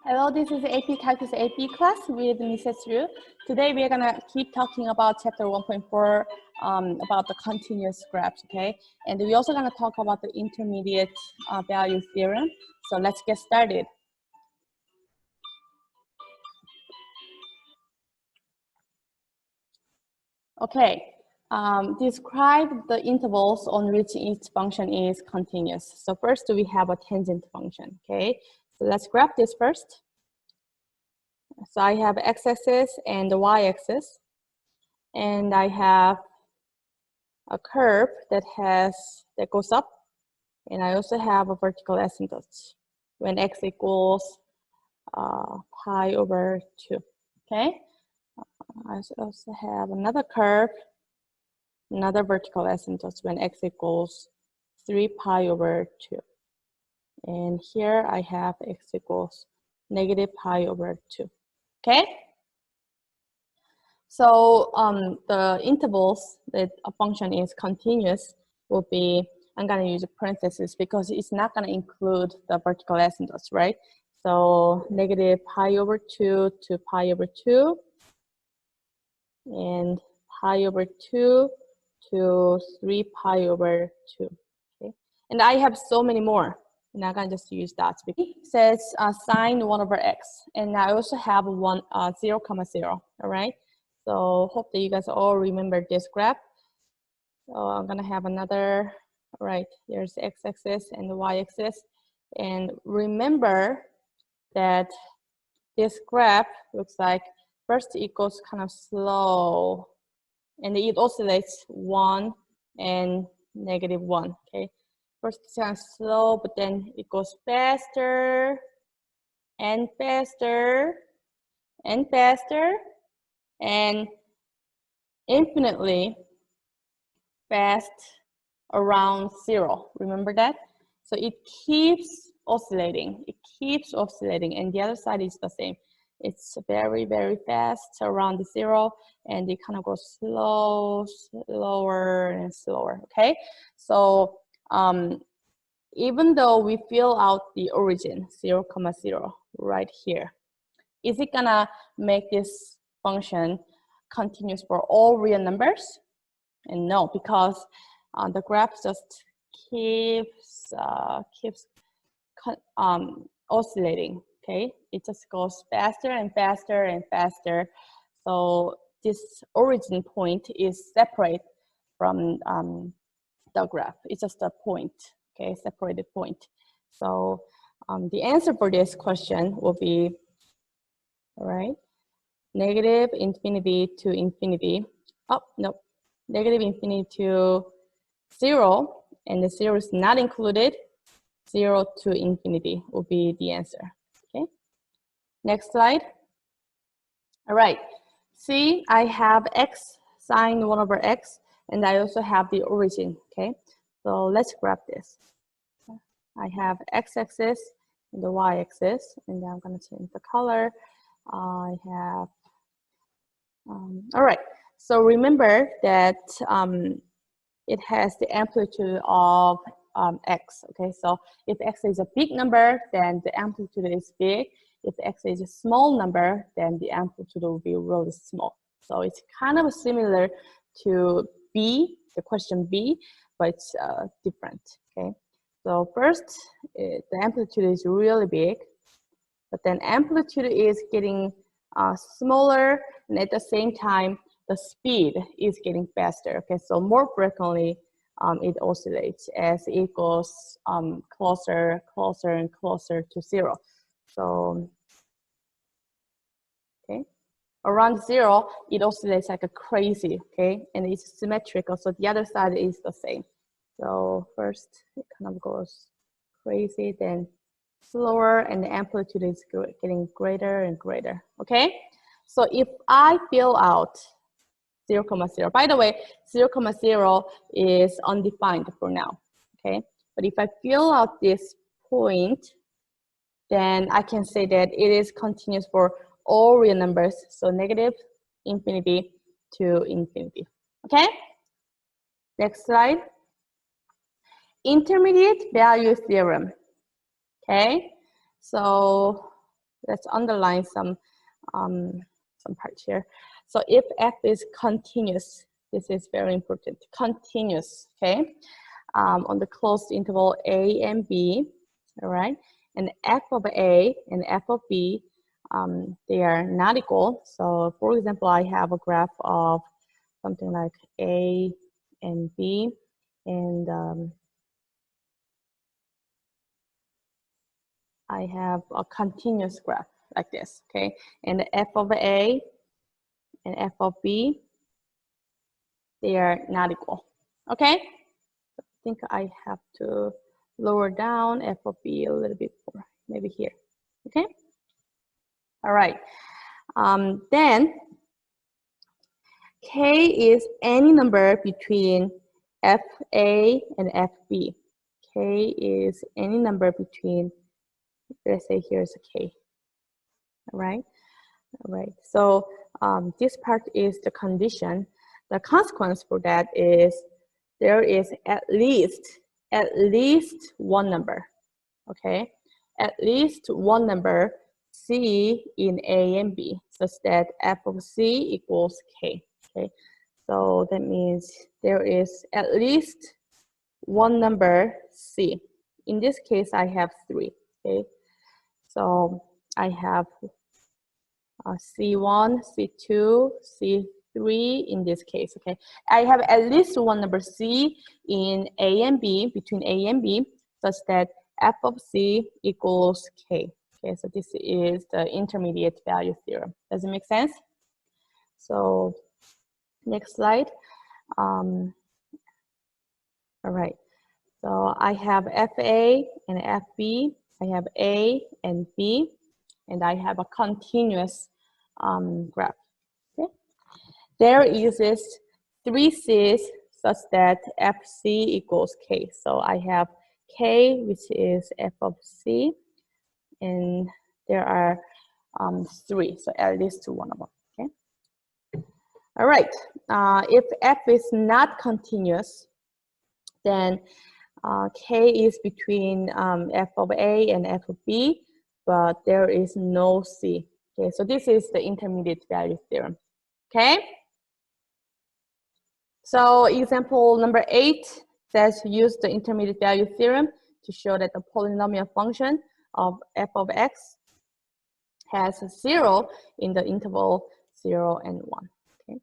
Hello, this is AP Calculus AP class with Mrs. Ryu. Today we are gonna keep talking about chapter 1.4 about the continuous graphs, okay? And we're also gonna talk about the intermediate value theorem. So let's get started. Okay, describe the intervals on which each function is continuous. So first we have a tangent function, okay? So let's graph this first. So I have x-axis and the y-axis, and I have a curve that goes up, and I also have a vertical asymptote when x equals pi over 2. Okay, I also have another curve, another vertical asymptote when x equals 3 pi over 2, and here I have x equals negative pi over 2. Okay. So the intervals that a function is continuous will be, I'm going to use parentheses because it's not going to include the vertical asymptotes, right? So negative pi over 2 to pi over 2, and pi over 2 to 3 pi over 2. Okay? And I have so many more. I'm not going to just use that. It says sine 1 over x. And I also have 0, 0, all right? So hope that you guys all remember this graph. So I'm gonna have another, all right, here's the x-axis and the y-axis. And remember that this graph looks like first it goes kind of slow, and it oscillates 1 and negative 1, okay? First it's kind of slow, but then it goes faster and faster and faster and infinitely fast around 0. Remember that? So it keeps oscillating. It keeps oscillating, and the other side is the same. It's very, very fast around 0, and it kind of goes slow, slower, and slower. Okay, so even though we fill out the origin 0, 0 right here, is it gonna make this function continuous for all real numbers? And no, because the graph just keeps oscillating. Okay, it just goes faster and faster and faster. So this origin point is separate from the graph. It's just a point. Okay, separated point. So the answer for this question will be, all right, negative infinity to infinity. Oh, no, negative infinity to 0, and the 0 is not included. 0 to infinity will be the answer. Okay, next slide. All right, see, I have x sine 1 over x, and I also have the origin. Okay, so let's grab this. I have x-axis and the y-axis, and then I'm going to change the color. I have, all right, so remember that it has the amplitude of x, okay? So if x is a big number, then the amplitude is big. If x is a small number, then the amplitude will be really small. So it's kind of similar to B, the question B, but it's different, okay? So first, the amplitude is really big, but then amplitude is getting smaller, and at the same time, the speed is getting faster. Okay, so more frequently, it oscillates as it goes closer, closer, and closer to 0. So, okay, around 0, it oscillates like a crazy. Okay, and it's symmetrical. So the other side is the same. So first, it kind of goes crazy, then slower, and the amplitude is getting greater and greater. Okay, so if I fill out 0, 0, by the way, 0, 0 is undefined for now. Okay, but if I fill out this point, then I can say that it is continuous for all real numbers. So negative infinity to infinity. Okay, next slide. Intermediate value theorem. Okay, so let's underline some parts here. So if f is continuous, this is very important, continuous, okay, on the closed interval a and b, all right, and f of a and f of b, they are not equal. So for example, I have a graph of something like a and b, and I have a continuous graph like this, okay? And the f of a and f of b, they are not equal, okay? I think I have to lower down f of b a little bit more, maybe here, okay? All right, then k is any number between fa and fb. K is any number between, let's say here's a k, all right? All right, so this part is the condition. The consequence for that is there is at least one number, okay? At least one number c in a and b, such that f of c equals k, okay? So that means there is at least one number c. In this case, I have 3, okay? So I have C1, C2, C3 in this case, okay? I have at least one number C in A and B, between A and B, such that f of C equals K. Okay, so this is the intermediate value theorem. Does it make sense? So next slide. All right, so I have FA and FB, I have A and B, and I have a continuous graph. Okay, there exists 3 C's such that FC equals K. So I have K, which is f of C, and there are 3, so at least one of them. Okay. All right. If f is not continuous, then K is between f of A and f of B, but there is no C. Okay, so this is the intermediate value theorem. Okay. So example number 8 says use the intermediate value theorem to show that the polynomial function of f of x has 0 in the interval 0 and 1. Okay.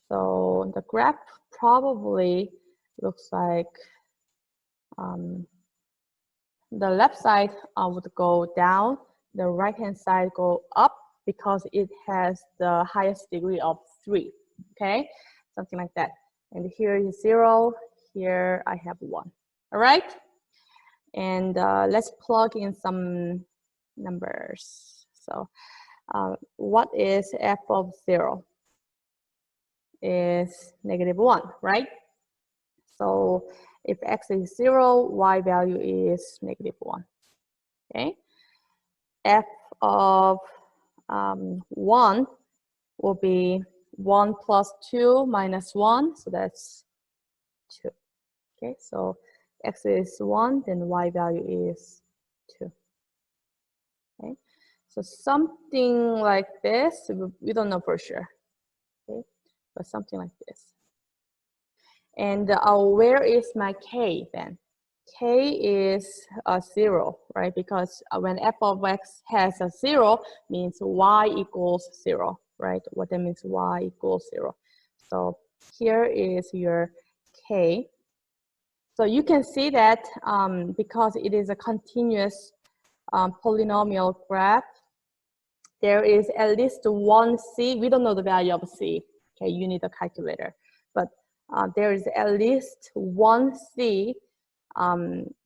So the graph probably looks like the left side would go down, the right hand side go up because it has the highest degree of 3, okay? Something like that. And here is 0, here I have 1, all right? And let's plug in some numbers. So what is f of 0? Is -1, right? So if x is 0, y value is -1, okay? F of 1 will be 1 plus 2 minus 1, so that's 2, okay? So x is 1, then y value is 2, okay? So something like this, we don't know for sure, okay? But something like this. And where is my k then? K is 0, right? Because when f of x has a 0, means y equals 0, right? What that means, y equals 0. So here is your k. So you can see that because it is a continuous polynomial graph, there is at least one c. We don't know the value of c. Okay, you need a calculator. But there is at least one c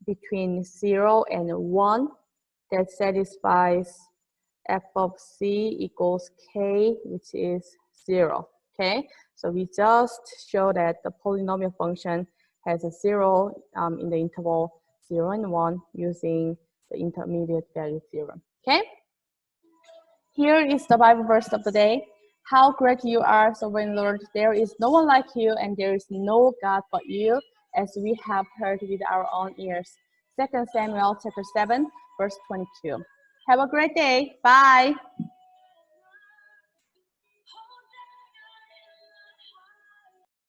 between 0 and 1 that satisfies f of c equals k, which is 0. Okay, so we just show that the polynomial function has a 0 in the interval 0 and 1 using the intermediate value theorem. Okay, here is the Bible verse of the day. How great you are, sovereign Lord. There is no one like you, and there is no God but you, as we have heard with our own ears. 2 Samuel chapter 7, verse 22. Have a great day. Bye.